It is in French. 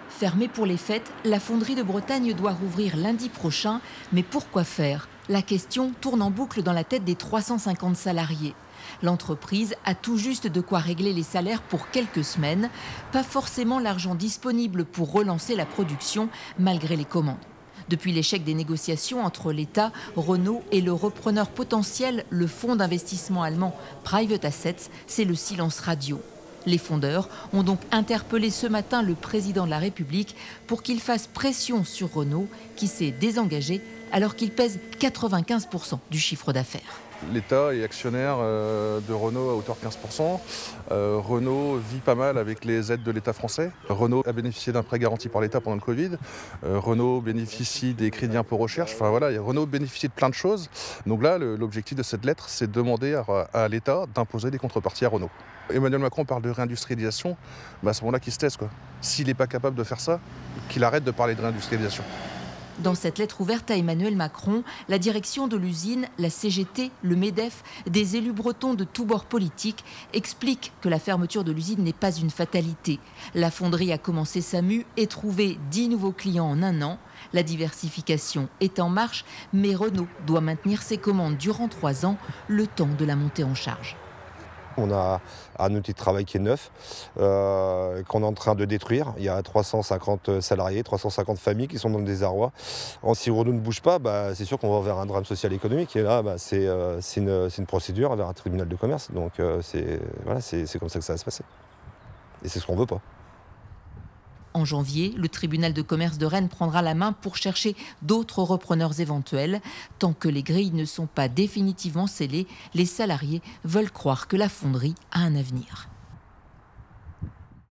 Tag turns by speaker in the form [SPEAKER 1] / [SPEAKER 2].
[SPEAKER 1] Fermée pour les fêtes, la fonderie de Bretagne doit rouvrir lundi prochain. Mais pourquoi faire? La question tourne en boucle dans la tête des 350 salariés. L'entreprise a tout juste de quoi régler les salaires pour quelques semaines. Pas forcément l'argent disponible pour relancer la production malgré les commandes. Depuis l'échec des négociations entre l'État, Renault et le repreneur potentiel, le fonds d'investissement allemand Private Assets, c'est le silence radio. Les fondeurs ont donc interpellé ce matin le président de la République pour qu'il fasse pression sur Renault, qui s'est désengagé alors qu'il pèse 95% du chiffre d'affaires.
[SPEAKER 2] L'État est actionnaire de Renault à hauteur de 15%. Renault vit pas mal avec les aides de l'État français. Renault a bénéficié d'un prêt garanti par l'État pendant le Covid. Renault bénéficie des crédits impôt recherche. Enfin voilà, Renault bénéficie de plein de choses. Donc là, l'objectif de cette lettre, c'est de demander à l'État d'imposer des contreparties à Renault. Emmanuel Macron parle de réindustrialisation, à ce moment-là, qu'il se taise, quoi. S'il n'est pas capable de faire ça, qu'il arrête de parler de réindustrialisation.
[SPEAKER 1] Dans cette lettre ouverte à Emmanuel Macron, la direction de l'usine, la CGT, le MEDEF, des élus bretons de tous bords politiques expliquent que la fermeture de l'usine n'est pas une fatalité. La fonderie a commencé sa mue et trouvé 10 nouveaux clients en un an. La diversification est en marche, mais Renault doit maintenir ses commandes durant 3 ans, le temps de la montée en charge.
[SPEAKER 3] On a un outil de travail qui est neuf, qu'on est en train de détruire. Il y a 350 salariés, 350 familles qui sont dans le désarroi. Si Renault ne bouge pas, c'est sûr qu'on va vers un drame social et économique. Et là, c'est une procédure vers un tribunal de commerce. Donc c'est comme ça que ça va se passer. Et c'est ce qu'on ne veut pas.
[SPEAKER 1] En janvier, le tribunal de commerce de Rennes prendra la main pour chercher d'autres repreneurs éventuels. Tant que les grilles ne sont pas définitivement scellées, les salariés veulent croire que la fonderie a un avenir.